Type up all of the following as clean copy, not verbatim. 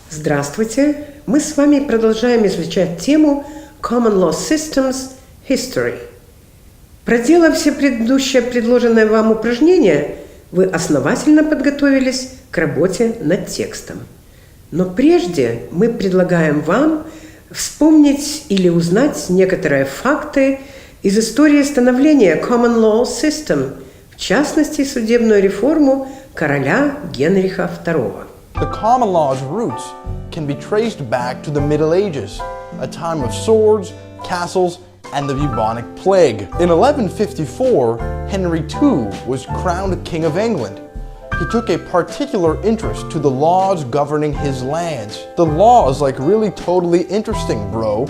Здравствуйте! Мы с вами продолжаем изучать тему Common Law Systems History. Проделав все предыдущие предложенные вам упражнения, вы основательно подготовились к работе над текстом. Но прежде мы предлагаем вам вспомнить или узнать некоторые факты из истории становления Common Law System, в частности, судебную реформу короля Генриха II. The common law's roots can be traced back to the Middle Ages, a time of swords, castles, and the bubonic plague. In 1154, Henry II was crowned King of England. He took a particular interest to the laws governing his lands. The law is like really totally interesting, bro,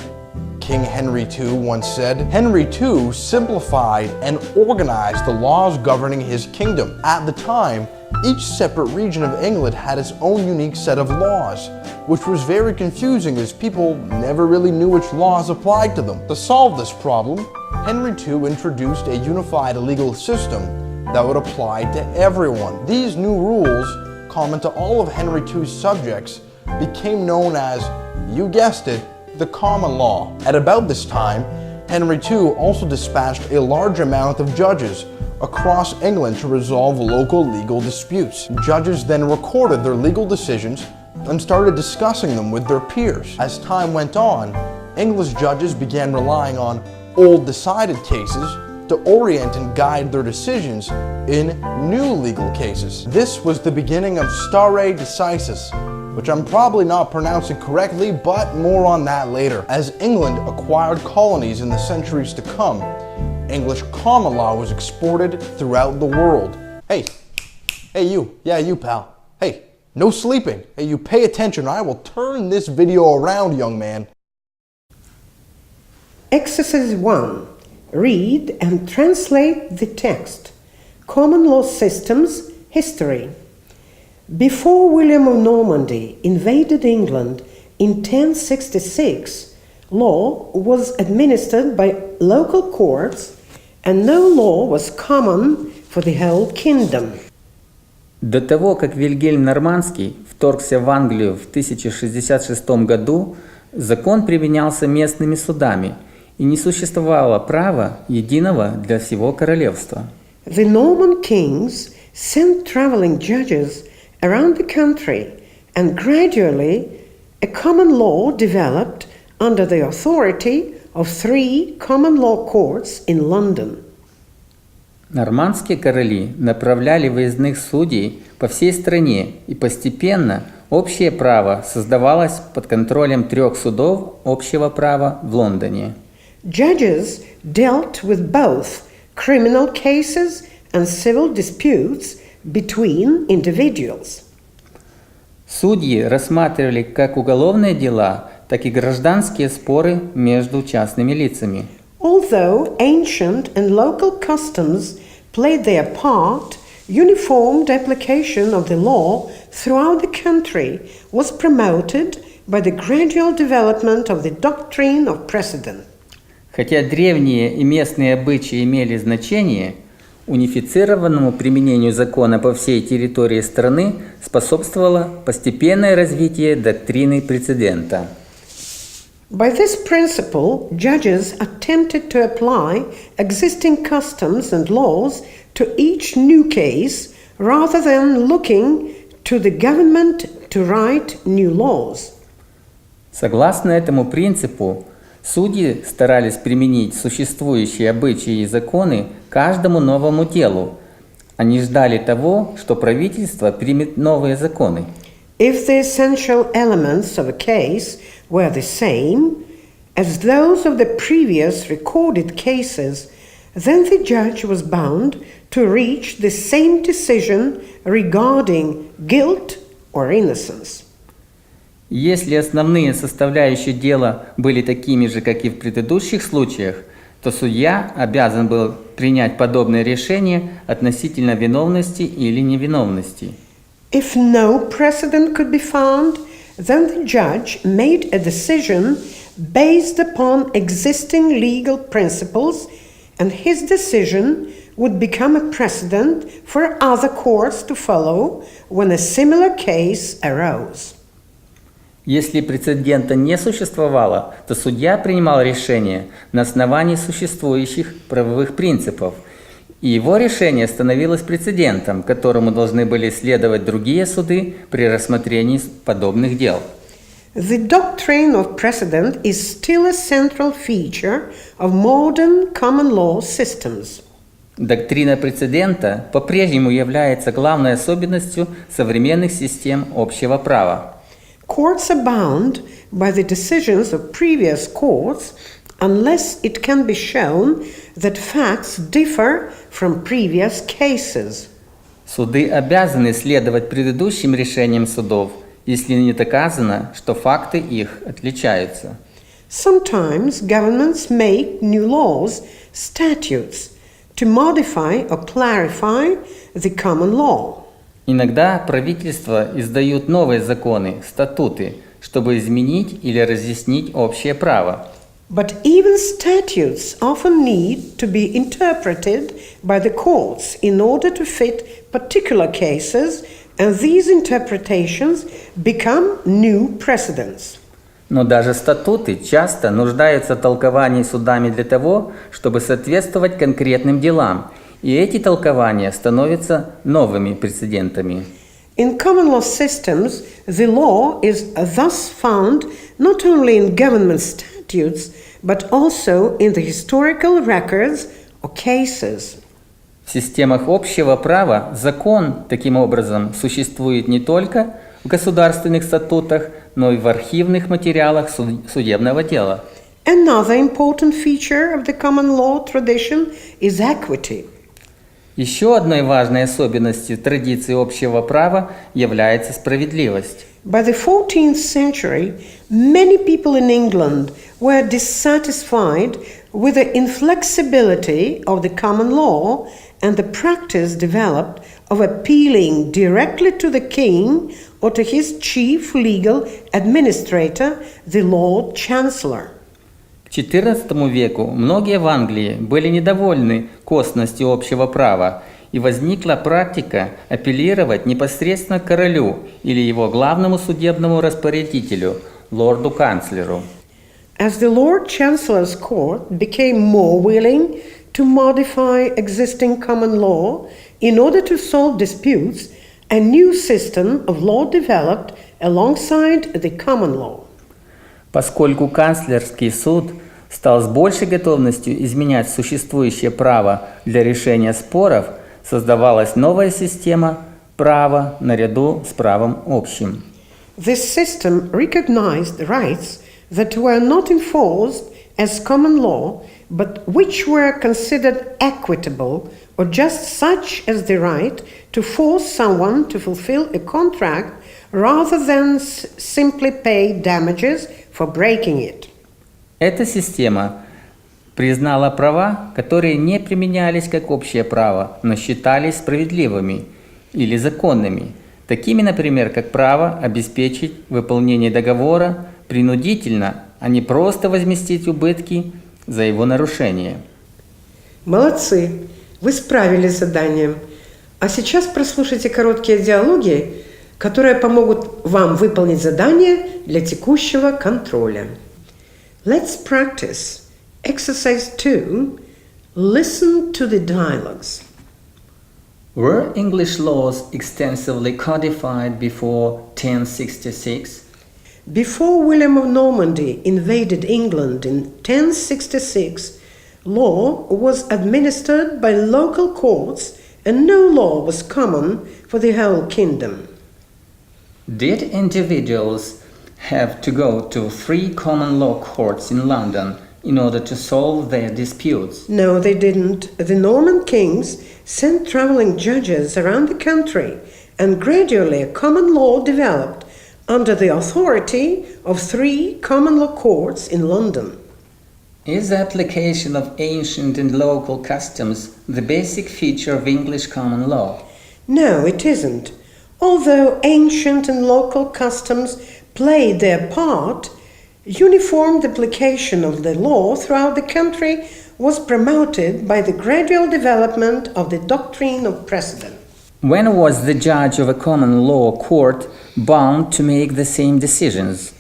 King Henry II once said. Henry II simplified and organized the laws governing his kingdom. At the time, each separate region of England had its own unique set of laws, which was very confusing as people never really knew which laws applied to them. To solve this problem, Henry II introduced a unified legal system that would apply to everyone. These new rules, common to all of Henry II's subjects, became known as, you guessed it, the common law. At about this time, Henry II also dispatched a large amount of judges across England to resolve local legal disputes. Judges then recorded their legal decisions and started discussing them with their peers. As time went on, English judges began relying on old decided cases to orient and guide their decisions in new legal cases. This was the beginning of stare decisis, which I'm probably not pronouncing correctly, but more on that later. As England acquired colonies in the centuries to come, English common law was exported throughout the world. Hey you, yeah you pal, hey, no sleeping. Hey, you pay attention or I will turn this video around, young man. Exercise 1. Read and translate the text. Common Law Systems History. Before William of Normandy invaded England in 1066, law was administered by local courts and no law was common for the whole kingdom. До того, как Вильгельм Нормандский вторгся в Англию в 1066 году, закон применялся местными судами, и не существовало права единого для всего королевства. The Norman kings sent traveling judges around the country, and gradually a common law developed under the authority of 3 common law courts in London. Нормандские короли направляли выездных судей по всей стране, и постепенно общее право создавалось под контролем 3 судов общего права в Лондоне. Judges dealt with both criminal cases and civil disputes between individuals. Судьи рассматривали как уголовные дела, так и гражданские споры между частными лицами. Although ancient and local customs played their part, uniformed application of the law throughout the country was promoted by the gradual development of the doctrine of precedent. Хотя древние и местные обычаи имели значение, унифицированному применению закона по всей территории страны способствовало постепенное развитие доктрины прецедента. By this principle, judges attempted to apply existing customs and laws to each new case rather than looking to the government to write new laws. Согласно этому принципу, судьи старались применить существующие обычаи и законы каждому новому делу. Они ждали того, что правительство примет новые законы. If the essential elements of a case were the same as those of the previous recorded cases, then the judge was bound to reach the same decision regarding guilt or innocence. Если основные составляющие дела были такими же, как и в предыдущих случаях, то судья обязан был принять подобное решение относительно виновности или невиновности. If no precedent could be found, then the judge made a decision based upon existing legal principles, and his decision would become a precedent for other courts to follow when a similar case arose. Если прецедента не существовало, то судья принимал решение на основании существующих правовых принципов, и его решение становилось прецедентом, которому должны были следовать другие суды при рассмотрении подобных дел. The doctrine of precedent is still a central feature of modern common law systems. Доктрина прецедента по-прежнему является главной особенностью современных систем общего права. Courts are bound by the decisions of previous courts unless it can be shown that facts differ from previous cases. Суды обязаны следовать предыдущим решениям судов, если не доказано, что факты их отличаются. Sometimes governments make new laws, statutes, to modify or clarify the common law. Иногда правительства издают новые законы, статуты, чтобы изменить или разъяснить общее право. But even statutes often need to be interpreted by the courts in order to fit particular cases, and these interpretations become new precedents. Но даже статуты часто нуждаются в толковании судами для того, чтобы соответствовать конкретным делам, и эти толкования становятся новыми прецедентами. In common law systems, the law is thus found not only in government statutes, but also in the historical records or cases. В системах общего права закон, таким образом, существует не только в государственных статутах, но и в архивных материалах судебного дела. Another important feature of the common law tradition is equity. Еще одной важной особенностью традиции общего права является справедливость. By the 14th century, many people in England were dissatisfied with the inflexibility of the common law and the practice developed of appealing directly to the king or to his chief legal administrator, the Lord Chancellor. К XIV веку многие в Англии были недовольны косностью общего права, и возникла практика апеллировать непосредственно к королю или его главному судебному распорядителю, лорду-канцлеру. As the Lord Chancellor's court became more willing to modify existing common law in order to solve disputes, a new system of law developed alongside the common law. Поскольку канцлерский суд стал с большей готовностью изменять существующее право для решения споров, создавалась новая система права наряду с правом общим. This system recognized rights that were not enforced as common law, but which were considered equitable or just such as the right to force someone to fulfill a contract rather than simply pay damages for breaking it. Эта система признала права, которые не применялись как общее право, но считались справедливыми или законными, такими, например, как право обеспечить выполнение договора принудительно, а не просто возместить убытки за его нарушение. Молодцы! Вы справились с заданием. А сейчас прослушайте короткие диалоги, которые помогут вам выполнить задание для текущего контроля. Let's practice. Exercise 2. Listen to the dialogues. Were English laws extensively codified before 1066? Before William of Normandy invaded England in 1066, law was administered by local courts and no law was common for the whole kingdom. Did individuals have to go to 3 common law courts in London in order to solve their disputes? No, they didn't. The Norman kings sent traveling judges around the country, and gradually a common law developed under the authority of 3 common law courts in London. Is the application of ancient and local customs the basic feature of English common law? No, it isn't. Although ancient and local customs played their part, uniform application of the law throughout the country was promoted by the gradual development of the doctrine of precedent. When was the judge of a common law court bound to make the same decisions?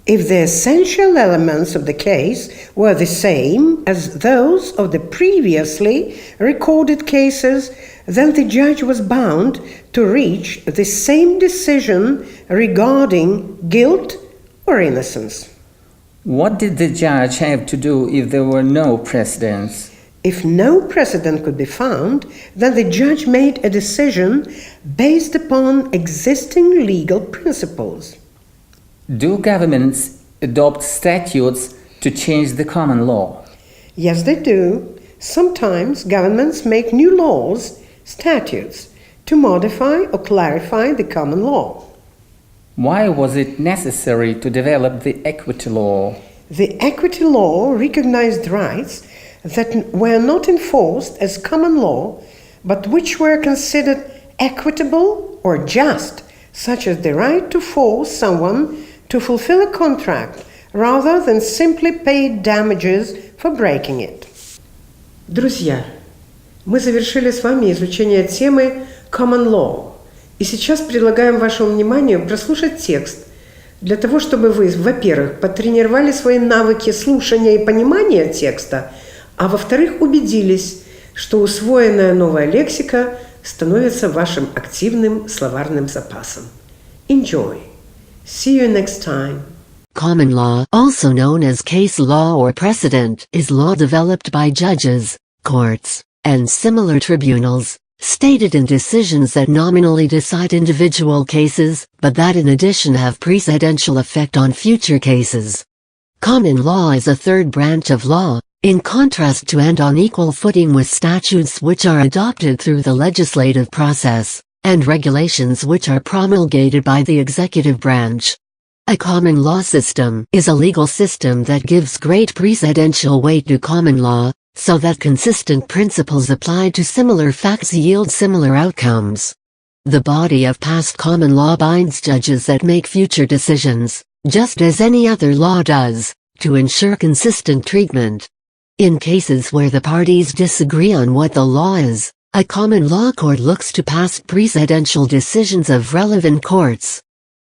If the essential elements of the case were the same as those of the previously recorded cases, then the judge was bound to reach the same decision regarding guilt or innocence. What did the judge have to do if there were no precedents? If no precedent could be found, then the judge made a decision based upon existing legal principles. Do governments adopt statutes to change the common law? Yes, they do. Sometimes governments make new laws, statutes, to modify or clarify the common law. Why was it necessary to develop the equity law? The equity law recognized rights that were not enforced as common law, but which were considered equitable or just, such as the right to force someone to fulfill a contract rather than simply pay damages for breaking it. Друзья, мы завершили с вами изучение темы Common Law, и сейчас предлагаем вашему вниманию прослушать текст для того, чтобы вы, во-первых, потренировали свои навыки слушания и понимания текста, а во-вторых, убедились, что усвоенная новая лексика становится вашим активным словарным запасом. Enjoy! See you next time. Common law, also known as case law or precedent, is law developed by judges, courts, and similar tribunals, stated in decisions that nominally decide individual cases, but that in addition have precedential effect on future cases. Common law is a third branch of law, in contrast to and on equal footing with statutes which are adopted through the legislative process, and regulations which are promulgated by the executive branch. A common law system is a legal system that gives great precedential weight to common law, so that consistent principles applied to similar facts yield similar outcomes. The body of past common law binds judges that make future decisions, just as any other law does, to ensure consistent treatment. In cases where the parties disagree on what the law is, a common law court looks to past precedential decisions of relevant courts.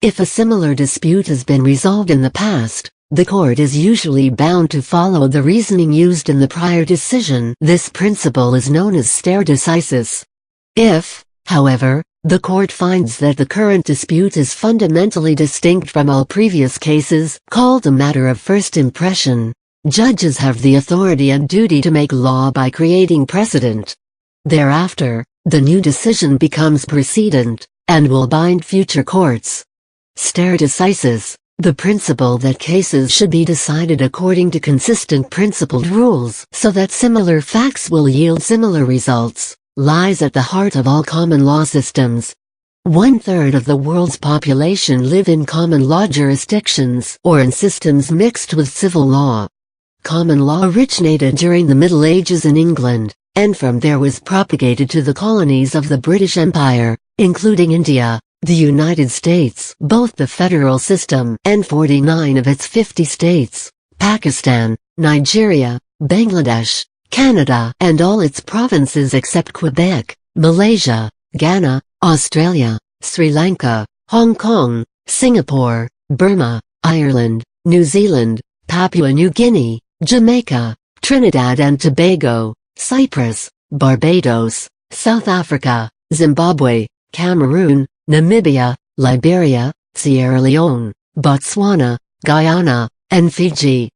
If a similar dispute has been resolved in the past, the court is usually bound to follow the reasoning used in the prior decision. This principle is known as stare decisis. If, however, the court finds that the current dispute is fundamentally distinct from all previous cases, called a matter of first impression, judges have the authority and duty to make law by creating precedent. Thereafter, the new decision becomes precedent, and will bind future courts. Stare decisis, the principle that cases should be decided according to consistent principled rules so that similar facts will yield similar results, lies at the heart of all common law systems. 1/3 of the world's population live in common law jurisdictions or in systems mixed with civil law. Common law originated during the Middle Ages in England, and from there was propagated to the colonies of the British Empire, including India, the United States, both the federal system and 49 of its 50 states, Pakistan, Nigeria, Bangladesh, Canada, and all its provinces except Quebec, Malaysia, Ghana, Australia, Sri Lanka, Hong Kong, Singapore, Burma, Ireland, New Zealand, Papua New Guinea, Jamaica, Trinidad and Tobago, Cyprus, Barbados, South Africa, Zimbabwe, Cameroon, Namibia, Liberia, Sierra Leone, Botswana, Guyana, and Fiji.